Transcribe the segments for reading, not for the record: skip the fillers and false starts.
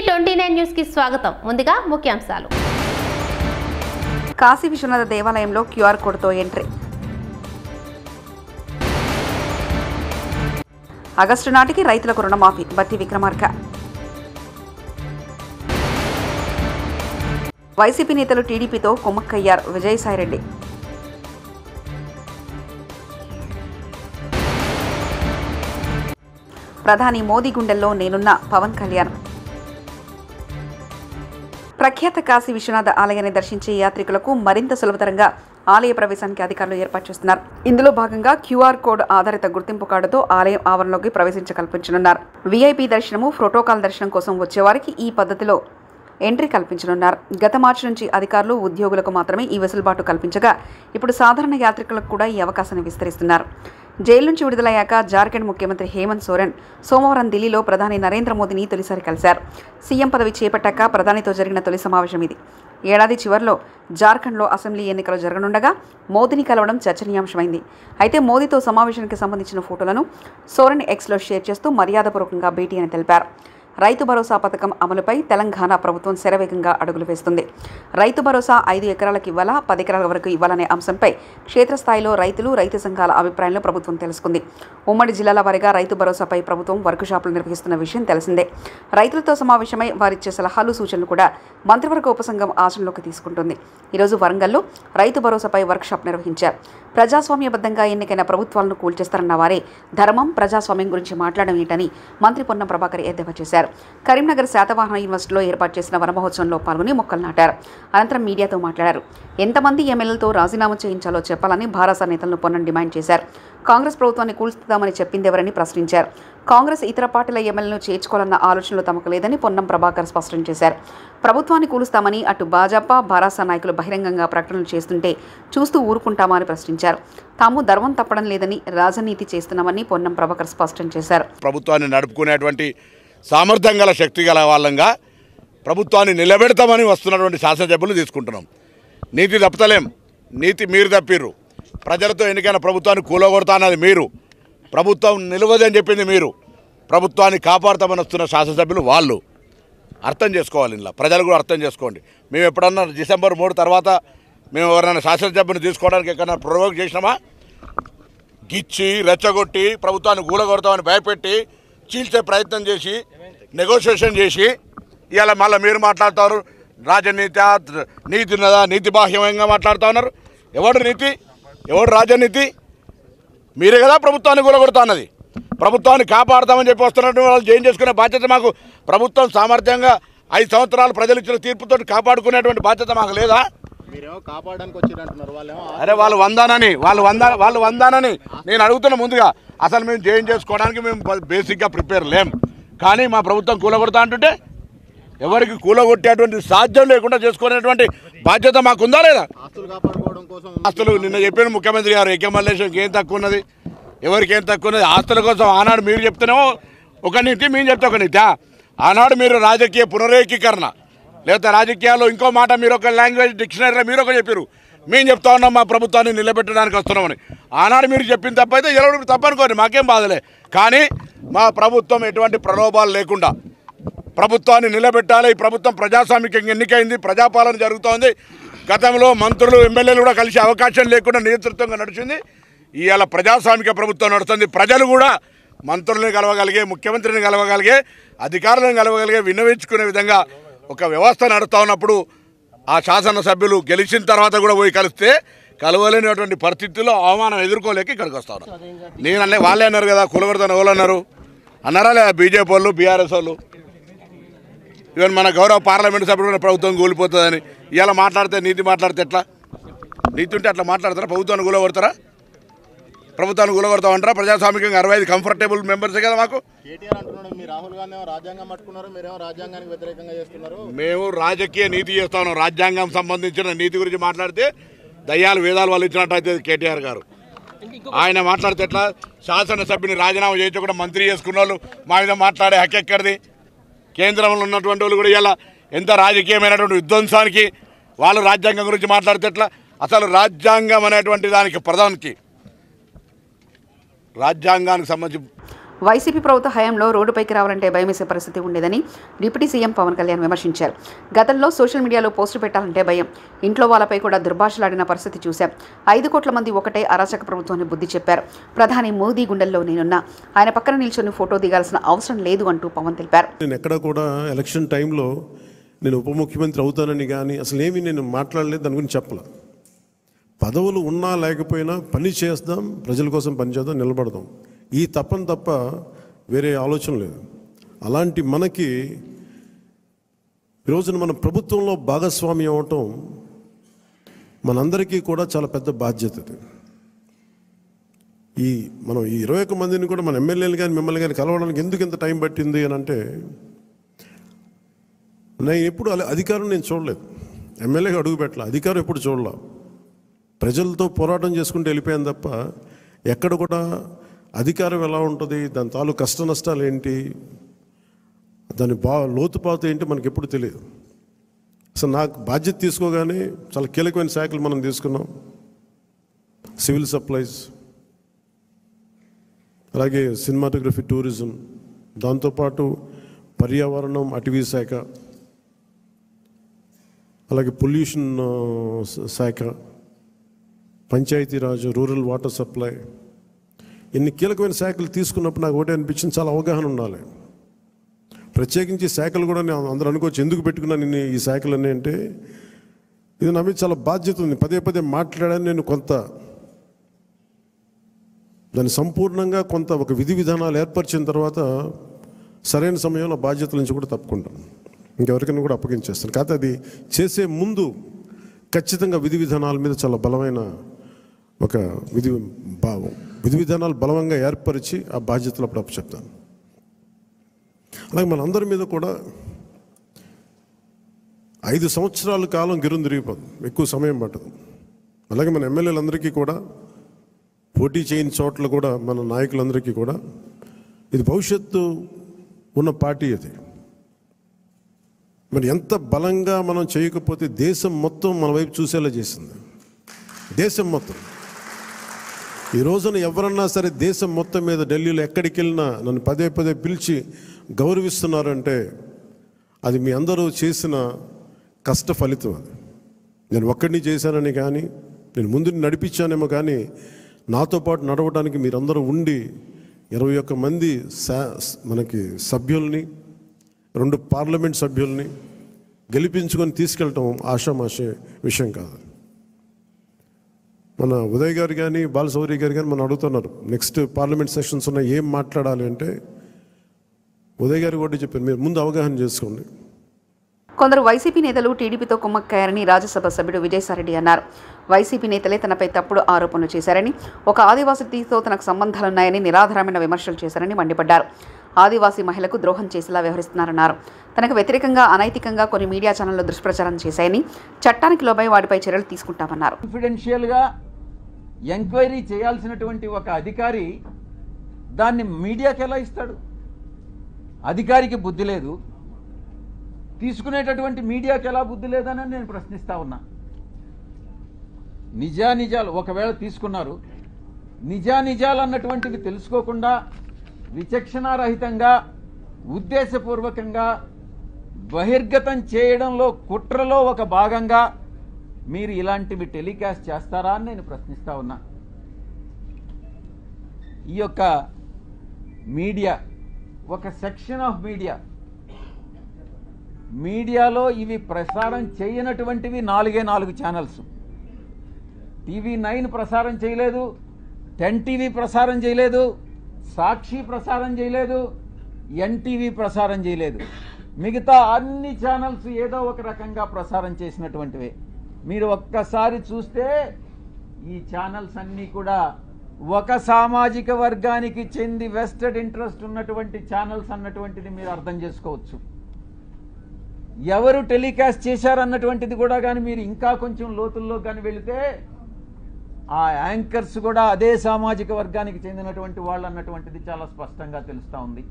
టీవీ29 news కి స్వాగతం. ముందుగా ముఖ్యాంశాలు. కాశీ విశ్వనాథ దేవాలయంలో క్యూఆర్ కోడ్తో ఎంట్రీ. ఆగస్టు నాటికి రైతులకు రుణమాఫీ బట్టి విక్రమార్క. వైసీపీ నేతలు టీడీపీతో కుమ్మక్కయ్యారు విజయసాయిరెడ్డి. ప్రధాని మోదీ గుండెల్లో నేనున్న పవన్ కళ్యాణ్. ప్రఖ్యాత కాశీ విశ్వనాథ ఆలయాన్ని దర్శించే యాత్రికులకు మరింత సులభతరంగా ఆలయ ప్రవేశానికి అధికారులు ఏర్పాటు చేస్తున్నారు. ఇందులో భాగంగా క్యూఆర్ కోడ్ ఆధారిత గుర్తింపు కార్డుతో ఆలయం ఆవరణలోకి కల్పించనున్నారు. వీఐపీ దర్శనము, ప్రోటోకాల్ దర్శనం కోసం వచ్చేవారికి ఈ పద్ధతిలో ఎంట్రీ కల్పించనున్నారు. గత మార్చి నుంచి అధికారులు, ఉద్యోగులకు మాత్రమే ఈ వెసులుబాటు కల్పించగా ఇప్పుడు సాధారణ యాత్రికులకు కూడా ఈ అవకాశాన్ని విస్తరిస్తున్నారు. జైలు నుంచి విడుదలయ్యాక జార్ఖండ్ ముఖ్యమంత్రి హేమంత్ సోరెన్ సోమవారం ఢిల్లీలో ప్రధాని నరేంద్ర మోదీని తొలిసారి కలిశారు. సీఎం పదవి చేపట్టాక ప్రధానితో జరిగిన తొలి సమావేశం ఇది. ఏడాది చివరిలో జార్ఖండ్లో అసెంబ్లీ ఎన్నికలు జరగనుండగా మోదీని కలవడం చర్చనీయాంశమైంది. అయితే మోదీతో సమావేశానికి సంబంధించిన ఫోటోలను సోరెన్ ఎక్స్లో షేర్ చేస్తూ మర్యాదపూర్వకంగా భేటీ అని తెలిపారు. రైతు భరోసా పథకం అమలుపై తెలంగాణ ప్రభుత్వం శరవేగంగా అడుగులు వేస్తుంది. రైతు భరోసా 5 ఎకరాలకు ఇవ్వాలా, 10 ఎకరాల వరకు ఇవ్వాలనే అంశంపై క్షేత్రస్థాయిలో రైతులు, రైతు సంఘాల అభిప్రాయాలను ప్రభుత్వం తెలుసుకుంది. ఉమ్మడి జిల్లాల వారీగా రైతు భరోసాపై ప్రభుత్వం వర్కుషాపులు నిర్వహిస్తున్న విషయం తెలిసిందే. రైతులతో సమావేశమై వారిచ్చే సలహాలు, సూచనలు కూడా మంత్రివర్గ ఉపసంఘం ఆచరణలోకి తీసుకుంటుంది. ఈరోజు వరంగల్లో రైతు భరోసాపై వర్క్షాప్ నిర్వహించారు. ప్రజాస్వామ్యబద్ధంగా ఎన్నికైన ప్రభుత్వాలను కూల్చేస్తారన్న వారే ధర్మం, ప్రజాస్వామ్యం గురించి మాట్లాడడం ఏంటని మంత్రి పొన్నం ప్రభాకర్ ఎద్దేవా చేశారు. కరీంనగర్ శాతవాహన యూనివర్సిటీలో ఏర్పాటు చేసిన వనమహోత్సవంలో పాల్గొని మొక్కలు నాటారు. అనంతరం మీడియాతో మాట్లాడారు. ఎంతమంది ఎమ్మెల్యేలతో రాజీనామా చేయించాలో చెప్పాలని భారస నేతలను పొన్నం డిమాండ్ చేశారు. కాంగ్రెస్ ప్రభుత్వాన్ని కూల్చుతామని చెప్పిందెవరని ప్రశ్నించారు. కాంగ్రెస్ ఇతర పార్టీల ఎమ్మెల్యేలను చేర్చుకోవాలన్న ఆలోచనలు తమకు లేదని పొన్నం ప్రభాకర్ స్పష్టం చేశారు. ప్రభుత్వాన్ని కూలుస్తామని అటు భాజపా, భారస నాయకులు బహిరంగంగా ప్రకటనలు చేస్తుంటే చూస్తూ ఊరుకుంటామా అని ప్రశ్నించారు. తాము ధర్మం తప్పడం లేదని రాజనీతి చేస్తున్నామని పొన్నం ప్రభాకర్ స్పష్టం చేశారు. ప్రభుత్వాన్ని నడుపుకునేటువంటి సామర్థ్యం గల, శక్తి గల వాళ్ళంగా ప్రభుత్వాన్ని నిలబెడతామని వస్తున్నటువంటి శాసనసభ్యులు తీసుకుంటున్నాం. నీతి తప్పతలేం, నీతి మీరు తప్పిర్రు. ప్రజలతో ఎన్నికైన ప్రభుత్వాన్ని కూలగొడతా అన్నది మీరు, ప్రభుత్వం నిలవదని చెప్పింది మీరు, ప్రభుత్వాన్ని కాపాడుతామని వస్తున్న శాసనసభ్యులు వాళ్ళు. అర్థం చేసుకోవాలి. ఇలా ప్రజలు కూడా అర్థం చేసుకోండి. మేము ఎప్పుడన్నా డిసెంబర్ 3 తర్వాత మేము ఎవరైనా శాసనసభ్యుని తీసుకోవడానికి ఎక్కడన్నా ప్రొవోక్ చేసినామా? గిచ్చి, రెచ్చగొట్టి, ప్రభుత్వాన్ని కూలగొడతామని భయపెట్టి, చీల్చే ప్రయత్నం చేసి, నెగోషియేషన్ చేసి ఇవాళ మళ్ళీ మీరు మాట్లాడుతారు రాజనీతి, నీతి ఉన్నదా, నీతి బాహ్యంగా మాట్లాడుతూ ఉన్నారు. ఎవడు నీతి, ఎవడు రాజనీతి? మీరే కదా ప్రభుత్వాన్ని కూలగొడతా అన్నది. ప్రభుత్వాన్ని కాపాడుతామని చెప్పి వస్తున్నట్టు వాళ్ళు జైన్ చేసుకునే బాధ్యత మాకు. ప్రభుత్వం సామర్థ్యంగా 5 సంవత్సరాలు ప్రజలు ఇచ్చిన తీర్పుతో కాపాడుకునేటువంటి బాధ్యత మాకు లేదా? అరే వాళ్ళు వందానని నేను అడుగుతున్నా. ముందుగా అసలు మేము జైన్ చేసుకోవడానికి మేము బేసిక్గా ప్రిపేర్ లేం. కానీ మా ప్రభుత్వం కూలగొడతా అంటుంటే ఎవరికి కూలగొట్టేటువంటి సాధ్యం లేకుండా చేసుకునేటువంటి బాధ్యత మాకుందా లేదా? ఆస్తులు నిన్న చెప్పిన ముఖ్యమంత్రి గారు ఎక్ఎంఎల్ఏషన్కి ఏం తక్కువ ఉన్నది, ఎవరికి ఏం తక్కువ ఉన్నది? ఆస్తుల కోసం ఆనాడు మీరు చెప్తేనేమో ఒక నీతి, మేము చెప్తే ఒక నీతి. ఆనాడు మీరు రాజకీయ పునరేకీకరణ, లేకపోతే రాజకీయాల్లో ఇంకో మాట, మీరు ఒక లాంగ్వేజ్ డిక్షనరీలో మీరు ఒక చెప్పారు. మేము చెప్తా ఉన్నాం మా ప్రభుత్వాన్ని నిలబెట్టడానికి వస్తున్నామని. ఆనాడు మీరు చెప్పిన తప్పైతే ఎవరు తప్పనుకోండి, మాకేం బాధలే. కానీ మా ప్రభుత్వం ఎటువంటి ప్రలోభాలు లేకుండా ప్రభుత్వాన్ని నిలబెట్టాలి. ఈ ప్రభుత్వం ప్రజాస్వామికంగా ఎన్నికైంది, ప్రజాపాలన జరుగుతోంది. గతంలో మంత్రులు, ఎమ్మెల్యేలు కూడా కలిసి అవకాశం లేకుండా నేతృత్వంగా నడిచింది. ఇవాళ ప్రజాస్వామిక ప్రభుత్వం నడుస్తుంది. ప్రజలు కూడా మంత్రులను కలవగలిగే, ముఖ్యమంత్రిని కలవగలిగే, అధికారులను కలవగలిగే, విన్నవించుకునే విధంగా ఒక వ్యవస్థ నడుస్తూ ఉన్నప్పుడు ఆ శాసనసభ్యులు గెలిచిన తర్వాత కూడా పోయి కలిస్తే కలవలేనటువంటి పరిస్థితుల్లో అవమానం ఎదుర్కోలేక ఇక్కడికి వస్తాను. నేను వాళ్ళే అన్నారు కదా కూలగొడతాను. ఎవరు అన్నారు? అన్నారా లేదా? బీజేపీ వాళ్ళు, బీఆర్ఎస్ వాళ్ళు. ఈవెన్ మన గౌరవ పార్లమెంట్ సభ్యుడు ప్రభుత్వం కూలిపోతుందని ఇవాళ మాట్లాడితే, నీతి మాట్లాడితే ఎట్లా? నీతి ఉంటే అట్లా మాట్లాడతారా? ప్రభుత్వాన్ని కూలగొడతారా? ప్రభుత్వాన్ని కూలగొడతామంటారా? ప్రజాస్వామికంగా 65 కంఫర్టబుల్ మెంబర్సే కదా మాకు. మేము రాజకీయ నీతి చేస్తా ఉన్నాం. రాజ్యాంగం సంబంధించిన నీతి గురించి మాట్లాడితే దయ్యాలు వేదాలు వాళ్ళు ఇచ్చినట్టు అయితే కేటీఆర్ గారు ఆయన మాట్లాడితే ఎట్లా? శాసనసభ్యుని రాజీనామా చేయించకుండా మంత్రి చేసుకున్న వాళ్ళు మా మీద మాట్లాడే హక్కు ఎక్కడిది? కేంద్రంలో ఉన్నటువంటి వాళ్ళు కూడా ఇలా ఎంత రాజకీయమైనటువంటి విధ్వంసానికి వాళ్ళు రాజ్యాంగం గురించి మాట్లాడితే ఎట్లా? అసలు రాజ్యాంగం అనేటువంటి దానికి ప్రధానికి రాజ్యాంగానికి సంబంధించి వైసీపీ ప్రభుత్వ హయాంలో రోడ్డుపైకి రావాలంటే భయమేసే పరిస్థితి ఉండేదని డిప్యూటీ సీఎం పవన్ కళ్యాణ్ విమర్శించారు. గతంలో సోషల్ మీడియాలో పోస్టు పెట్టాలంటే భయం, ఇంట్లో వాళ్ళపై కూడా దుర్భాషలాడిన పరిస్థితి చూశాం. 5 కోట్ల మంది ఒకటే అరాచక ప్రభుత్వాన్ని బుద్ధి చెప్పారు. ప్రధాని మోదీ గుండెల్లో నేనున్నా, ఆయన పక్కన నిల్చొని ఫోటో దిగాల్సిన అవసరం లేదు అంటూ పవన్ తెలిపారు. నేను ఎక్కడ కూడా ఎలక్షన్ టైంలో నేను ఉప ముఖ్యమంత్రి అవుతానని కానీ అసలు ఏమీ నేను మాట్లాడలేదు, దాని గురించి చెప్పలే. పదవులు ఉన్నా లేకపోయినా పని చేద్దాం, ప్రజల కోసం పనిచేద్దాం, నిలబడదాం, ఈ తప్పని తప్ప వేరే ఆలోచన లేదు. అలాంటి మనకి ఈరోజున మన ప్రభుత్వంలో భాగస్వామ్యం అవటం మనందరికీ కూడా చాలా పెద్ద బాధ్యత. మనం ఈ 21 మందిని కూడా మన ఎమ్మెల్యేలు కానీ మిమ్మల్ని కానీ కలవడానికి ఎందుకు ఇంత టైం పట్టింది అని అంటే, నేను ఎప్పుడు అధికారం నేను చూడలేదు, ఎమ్మెల్యేగా అడుగు పెట్టాల, అధికారం ఎప్పుడు చూడలే. ప్రజలతో పోరాటం చేసుకుంటూ వెళ్ళిపోయాను తప్ప ఎక్కడ కూడా అధికారం ఎలా ఉంటుంది, దాని తాలూ కష్ట నష్టాలు ఏంటి, దాని లోతుపాతు ఏంటి మనకి ఎప్పుడు తెలియదు. అసలు నాకు బాధ్యత తీసుకోగానే చాలా కీలకమైన శాఖలు మనం తీసుకున్నాం. సివిల్ సప్లైస్, అలాగే సినిమాటోగ్రఫీ, టూరిజం, దాంతోపాటు పర్యావరణం, అటవీ శాఖ, అలాగే పొల్యూషన్ శాఖ, పంచాయతీరాజ్, రూరల్ వాటర్ సప్లై, ఇన్ని కీలకమైన శాఖలు తీసుకున్నప్పుడు నాకు ఒకటే అనిపించింది, చాలా అవగాహన ఉండాలి. ప్రత్యేకించి శాఖలు కూడా నేను అందరూ అనుకోవచ్చు ఎందుకు పెట్టుకున్నాను నేను ఈ శాఖలన్నీ అంటే, ఇది నా మీద చాలా బాధ్యత ఉంది. పదే మాట్లాడాను నేను. కొంత దాన్ని సంపూర్ణంగా కొంత ఒక విధి విధానాలు ఏర్పరిచిన తర్వాత సరైన సమయంలో బాధ్యతల నుంచి కూడా తప్పుకుంటాను, ఇంకెవరికైనా కూడా అప్పగించేస్తాను. కాకపోతే అది చేసే ముందు ఖచ్చితంగా విధి విధానాల మీద చాలా బలమైన ఒక విధి విధానాలు బలంగా ఏర్పరిచి ఆ బాధ్యతలు అప్పుడు చెప్తాను. అలాగే మనందరి మీద కూడా 5 సంవత్సరాల కాలం గిరుని తిరిగిపోతుంది, ఎక్కువ సమయం పట్టదు. అలాగే మన ఎమ్మెల్యేలందరికీ కూడా, పోటీ చేయని చోట్ల కూడా మన నాయకులందరికీ కూడా ఇది భవిష్యత్తు ఉన్న పార్టీ. అది మరి ఎంత బలంగా మనం చేయకపోతే దేశం మొత్తం మన వైపు చూసేలా చేసింది. దేశం మొత్తం ఈ రోజున ఎవరన్నా సరే దేశం మొత్తం మీద ఢిల్లీలో ఎక్కడికి వెళ్ళినా నన్ను పదే పిలిచి గౌరవిస్తున్నారంటే అది మీ అందరూ చేసిన కష్ట ఫలితం. అది నేను ఒక్కడిని చేశానని కానీ, నేను ముందు నడిపించానేమో కానీ, నాతో పాటు నడవడానికి మీరందరూ ఉండి 21 మంది మనకి సభ్యుల్ని, 2 పార్లమెంట్ సభ్యుల్ని గెలిపించుకొని తీసుకెళ్ళటం ఆషామాషే విషయం కాదు. మన ఉదయ్ గారు కానీ, బాలశౌరి గారు కానీ మనం అడుగుతున్నారు నెక్స్ట్ పార్లమెంట్ సెషన్స్ ఉన్నాయి, ఏం మాట్లాడాలి అంటే ఉదయ్ గారు కూడా చెప్పారు, మీరు ముందు అవగాహన చేసుకోండి. కొందరు వైసీపీ నేతలు టీడీపీతో కుమ్మక్కారని రాజ్యసభ సభ్యుడు విజయసాయిరెడ్డి అన్నారు. వైసీపీ నేతలే తనపై తప్పుడు ఆరోపణలు చేశారని, ఒక ఆదివాసీతో తనకు సంబంధాలున్నాయని నిరాధారమైన విమర్శలు చేశారని మండిపడ్డారు. ఆదివాసీ మహిళకు ద్రోహం చేసేలా వ్యవహరిస్తున్నారన్నారు. తనకు వ్యతిరేకంగా అనైతికంగా కొన్ని మీడియా ఛానళ్లు దుష్ప్రచారం చేశాయని, చట్టానికి లోబై వాటిపై చర్యలు తీసుకుంటామన్నారు. కాన్ఫిడెన్షియల్గా ఎంక్వైరీ చేయాల్సినటువంటి ఒక అధికారి దాన్ని మీడియాకి ఎలా ఇస్తాడు? అధికారికి బుద్ధి లేదు, తీసుకునేటటువంటి మీడియాకి ఎలా బుద్ధి లేదని నేను ప్రశ్నిస్తా ఉన్నా. నిజానిజాలు ఒకవేళ తీసుకున్నారు, నిజానిజాలు అన్నటువంటివి తెలుసుకోకుండా విచక్షణారహితంగా ఉద్దేశపూర్వకంగా బహిర్గతం చేయడంలో కుట్రలో ఒక భాగంగా మీరు ఇలాంటివి టెలికాస్ట్ చేస్తారా అని నేను ప్రశ్నిస్తా ఉన్నా. ఈ యొక్క మీడియా ఒక సెక్షన్ ఆఫ్ మీడియాలో ఇవి ప్రసారం చేయనటువంటివి 4 ఛానల్స్. TV9 ప్రసారం చేయలేదు, 10 TV ప్రసారం చేయలేదు, సాక్షి ప్రసారం చేయలేదు, NTV ప్రసారం చేయలేదు. మిగతా అన్ని ఛానల్స్ ఏదో ఒక రకంగా ప్రసారం చేసినటువంటివే. మీరు ఒక్కసారి చూస్తే ఈ ఛానల్స్ అన్నీ కూడా ఒక సామాజిక వర్గానికి చెంది వెస్టెడ్ ఇంట్రెస్ట్ ఉన్నటువంటి ఛానల్స్ అన్నటువంటిది మీరు అర్థం చేసుకోవచ్చు. ఎవరు టెలికాస్ట్ చేశారన్నటువంటిది కూడా కానీ మీరు ఇంకా కొంచెం లోతుల్లో కానీ వెళితే ఆ యాంకర్స్ కూడా అదే సామాజిక వర్గానికి చెందినటువంటి వాళ్ళు అన్నటువంటిది చాలా స్పష్టంగా తెలుస్తూ ఉంది.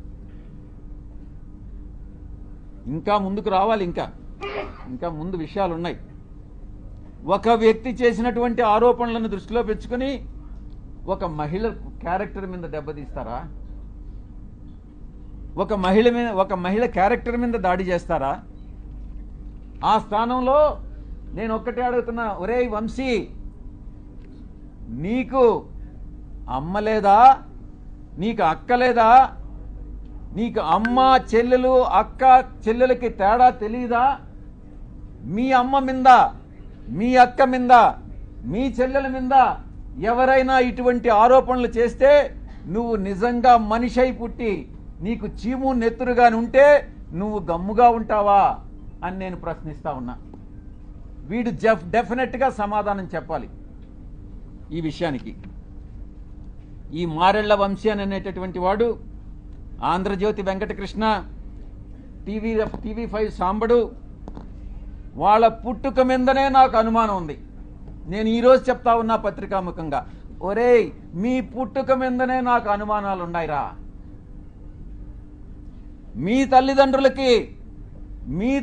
ఇంకా ముందుకు రావాలి, ఇంకా ముందు విషయాలు ఉన్నాయి. ఒక వ్యక్తి చేసినటువంటి ఆరోపణలను దృష్టిలో పెట్టుకుని ఒక మహిళ క్యారెక్టర్ మీద దెబ్బతీస్తారా? ఒక మహిళ క్యారెక్టర్ మీద దాడి చేస్తారా? ఆ స్థానంలో నేను ఒక్కటే అడుగుతున్నా, ఒరేయ్ వంశీ, నీకు అమ్మ లేదా? నీకు అక్క లేదా? నీకు అమ్మ చెల్లెలు అక్క చెల్లెలకి తేడా తెలియదా? మీ అమ్మ మీద, మీ అక్క మీద, మీ చెల్లెల మీద ఎవరైనా ఇటువంటి ఆరోపణలు చేస్తే నువ్వు నిజంగా మనిషి అయి పుట్టి నీకు చీము నెత్తురుగా ఉంటే నువ్వు గమ్ముగా ఉంటావా అని నేను ప్రశ్నిస్తా ఉన్నా. వీడు డెఫినెట్గా సమాధానం చెప్పాలి ఈ విషయానికి. ఈ మారెళ్ల వంశీ అని అనేటటువంటి వాడు, ఆంధ్రజ్యోతి వెంకటకృష్ణ, టీవీ5 సాంబడు, వాళ్ళ పుట్టుక మీదనే నాకు అనుమానం ఉంది. నేను ఈరోజు చెప్తా ఉన్నా పత్రికాముఖంగా, ఒరేయ్ మీ పుట్టుక మీదనే నాకు అనుమానాలు ఉన్నాయిరా. మీ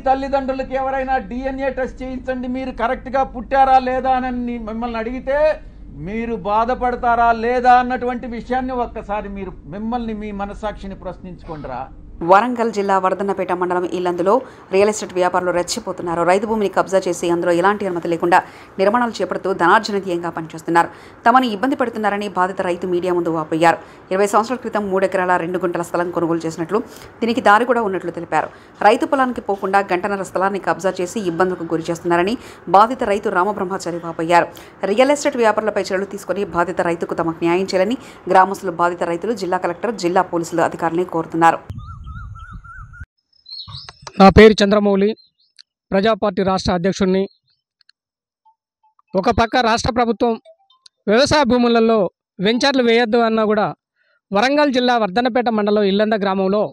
తల్లిదండ్రులకి ఎవరైనా DNA టెస్ట్ చేయించండి, మీరు కరెక్ట్గా పుట్టారా లేదా అని మిమ్మల్ని అడిగితే మీరు బాధపడతారా లేదా అన్నటువంటి విషయాన్ని ఒక్కసారి మీరు మిమ్మల్ని మీ మనస్సాక్షిని ప్రశ్నించుకోండిరా. వరంగల్ జిల్లా వర్ధన్నపేట మండలం ఇల్లందులో రియల్ ఎస్టేట్ వ్యాపారులు రెచ్చిపోతున్నారు. రైతు భూమిని కబ్జా చేసి అందులో ఎలాంటి అనుమతి లేకుండా నిర్మాణాలు చేపడుతూ ధనార్జన ధ్యేయంగా పనిచేస్తున్నారు. తమను ఇబ్బంది పెడుతున్నారని బాధిత రైతు మీడియా ముందు వాపోయారు. 20 సంవత్సరాల క్రితం 3 ఎకరాల 2 గుంటల స్థలం కొనుగోలు చేసినట్లు, దీనికి దారి కూడా ఉన్నట్లు తెలిపారు. రైతు పొలానికి పోకుండా గంటన్నర స్థలాన్ని కబ్జా చేసి ఇబ్బందులకు గురి చేస్తున్నారని బాధిత రైతు రామబ్రహ్మచారి వాపోయారు. రియల్ ఎస్టేట్ వ్యాపారులపై చర్యలు తీసుకుని బాధిత రైతుకు తమకు న్యాయం చేయాలని గ్రామస్తులు, బాధిత రైతులు జిల్లా కలెక్టర్, జిల్లా పోలీసులు అధికారులని కోరుతున్నారు. నా పేరు చంద్రమౌళి, ప్రజా పార్టీ రాష్ట్ర అధ్యక్షుడిని. ఒక పక్క రాష్ట్ర ప్రభుత్వం వ్యవసాయ భూములలో వెంచర్లు వేయొద్దు అన్నా కూడా వరంగల్ జిల్లా వర్ధన్నపేట మండలం ఇల్లంద గ్రామంలో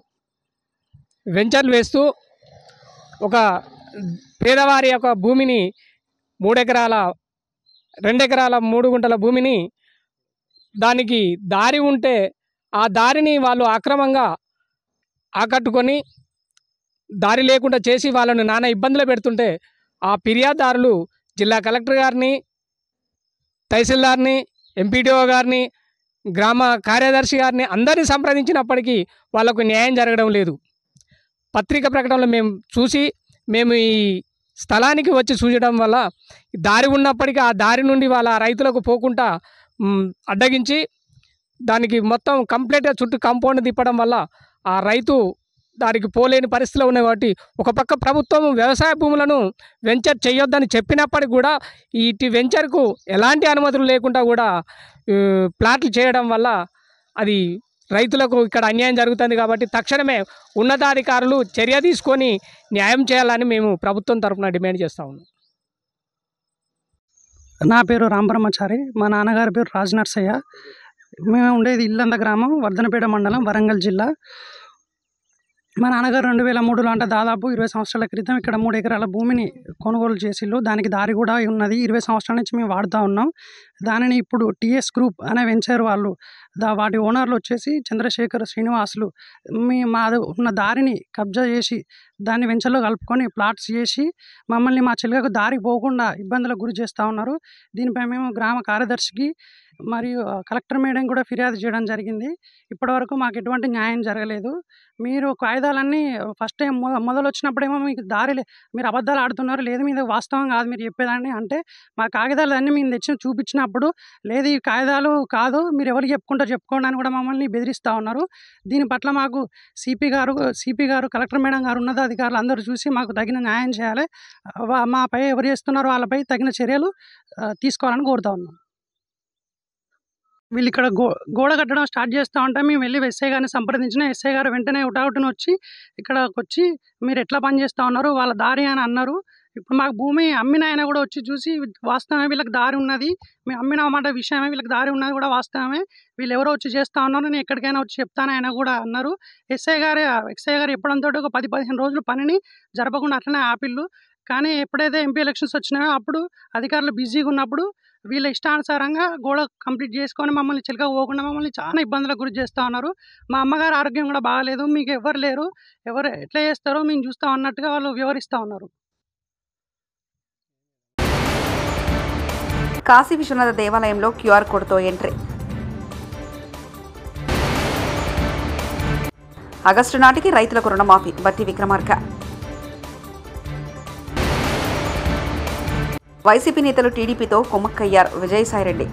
వెంచర్లు వేస్తూ ఒక పేదవారి యొక్క భూమిని 3 ఎకరాల 2 ఎకరాల 3 గుంటల భూమిని, దానికి దారి ఉంటే ఆ దారిని వాళ్ళు అక్రమంగా ఆకట్టుకొని దారి లేకుండా చేసి వాళ్ళను నానా ఇబ్బందులు పెడుతుంటే ఆ ఫిర్యాదుదారులు జిల్లా కలెక్టర్ గారిని, తహసీల్దార్ని, ఎంపీడీఓ గారిని, గ్రామ కార్యదర్శి గారిని అందరినీ సంప్రదించినప్పటికీ వాళ్ళకు న్యాయం జరగడం లేదు. పత్రిక ప్రకటనలో మేము ఈ స్థలానికి వచ్చి చూడడం వల్ల దారి ఉన్నప్పటికీ ఆ దారి నుండి వాళ్ళ రైతులకు పోకుండా అడ్డగించి దానికి మొత్తం కంప్లీట్గా చుట్టూ కాంపౌండ్ తిప్పడం వల్ల ఆ రైతు దానికి పోలేని పరిస్థితిలో ఉన్నాయి. కాబట్టి ఒక పక్క ప్రభుత్వం వ్యవసాయ భూములను వెంచర్ చేయొద్దని చెప్పినప్పటికీ కూడా ఈ వెంచర్కు ఎలాంటి అనుమతులు లేకుండా కూడా ప్లాట్లు చేయడం వల్ల అది రైతులకు ఇక్కడ అన్యాయం జరుగుతుంది. కాబట్టి తక్షణమే ఉన్నతాధికారులు చర్య తీసుకొని న్యాయం చేయాలని మేము ప్రభుత్వం తరఫున డిమాండ్ చేస్తూ ఉన్నాం. నా పేరు రామబ్రహ్మచారి, మా నాన్నగారి పేరు రాజనర్సయ్య. మేము ఉండేది ఇల్లంద గ్రామం, వర్ధన్నపేట మండలం, వరంగల్ జిల్లా. మా నాన్నగారు 2003లో అంటే దాదాపు 20 సంవత్సరాల క్రితం ఇక్కడ 3 ఎకరాల భూమిని కొనుగోలు చేసిళ్ళు. దానికి దారి కూడా ఉన్నది. 20 సంవత్సరాల నుంచి మేము వాడుతూ ఉన్నాం. దానిని ఇప్పుడు టీఎస్ గ్రూప్ అనే వెంచర్ వాళ్ళు, వాటి ఓనర్లు వచ్చేసి చంద్రశేఖర్, శ్రీనివాసులు మాది ఉన్న దారిని కబ్జా చేసి దాన్ని వెంచర్లో కలుపుకొని ప్లాట్స్ చేసి మమ్మల్ని, మా చెల్లెలకు దారి పోకుండా ఇబ్బందులకు గురి చేస్తూ ఉన్నారు. దీనిపై మేము గ్రామ కార్యదర్శికి మరియు కలెక్టర్ మేడం కూడా ఫిర్యాదు చేయడం జరిగింది. ఇప్పటివరకు మాకు ఎటువంటి న్యాయం జరగలేదు. మీరు కాగితాలన్నీ ఫస్ట్ టైం మొదలు వచ్చినప్పుడేమో మీకు మీరు అబద్ధాలు ఆడుతున్నారు, లేదు మీద వాస్తవం కాదు మీరు చెప్పేదాన్ని అంటే, మా కాగితాలు అన్నీ మేము తెచ్చి చూపించినప్పుడు లేదు ఈ కాగితాలు కాదు, మీరు ఎవరికి చెప్పుకోండి అని కూడా మమ్మల్ని బెదిరిస్తూ ఉన్నారు. దీని పట్ల మాకు సిపి గారు కలెక్టర్ మేడం గారు, ఉన్నతాధికారులు అందరూ చూసి మాకు తగిన న్యాయం చేయాలి. మాపై ఎవరు చేస్తున్నారో వాళ్ళపై తగిన చర్యలు తీసుకోవాలని కోరుతా ఉన్నాం. వీళ్ళు ఇక్కడ గోడ కట్టడం స్టార్ట్ చేస్తూ ఉంటే మేము వెళ్ళి ఎస్ఐ గారిని సంప్రదించిన. ఎస్ఐ గారు వెంటనే ఉటావుటును వచ్చి ఇక్కడికి వచ్చి మీరు ఎట్లా పని చేస్తూ ఉన్నారు, వాళ్ళ దారి అని అన్నారు. ఇప్పుడు మాకు భూమి అమ్మిన ఆయన కూడా వచ్చి చూసి వాస్తవమే వీళ్ళకి దారి ఉన్నది, మేము అమ్మిన మాట విషయమే, వీళ్ళకి దారి ఉన్నది కూడా వాస్తవమే, వీళ్ళు ఎవరో వచ్చి చేస్తూ ఉన్నారు, నేను ఎక్కడికైనా వచ్చి చెప్తాను ఆయన కూడా అన్నారు. ఎస్ఐ గారు ఎప్పుడంతో ఒక 10-15 రోజులు పనిని జరపకుండా అట్లనే ఆపిళ్ళు. కానీ ఎప్పుడైతే ఎంపీ ఎలక్షన్స్ వచ్చినాయో అప్పుడు అధికారులు బిజీగా ఉన్నప్పుడు వీళ్ళ ఇష్టానుసారంగా గోడ కంప్లీట్ చేసుకొని మమ్మల్ని చిలక పోకుండా మమ్మల్ని చాలా ఇబ్బందులకు గురి చేస్తూ ఉన్నారు. మా అమ్మగారు ఆరోగ్యం కూడా బాగాలేదు, మీకు ఎవరు లేరు, ఎవరు ఎట్లా చేస్తారో మేము చూస్తాం అన్నట్టుగా వాళ్ళు వివరిస్తూ ఉన్నారు. కాశీ విశ్వనాథ దేవాలయంలో క్యూఆర్ కోడ్తో ఎంట్రీ. ఆగస్టు నాటికి రైతులకు రుణమాఫీ బట్టి విక్రమార్క. వైసీపీ నేతలు టీడీపీతో కుమ్మక్కయ్యారు విజయసాయిరెడ్డి.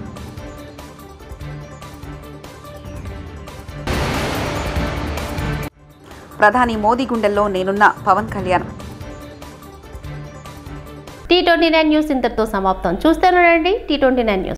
ప్రధాని మోదీ గుండెల్లో నేనున్న పవన్ కళ్యాణ్. T29 న్యూస్ ఇంతటితో సమాప్తం. చూస్తూనే ఉండండి T29 న్యూస్.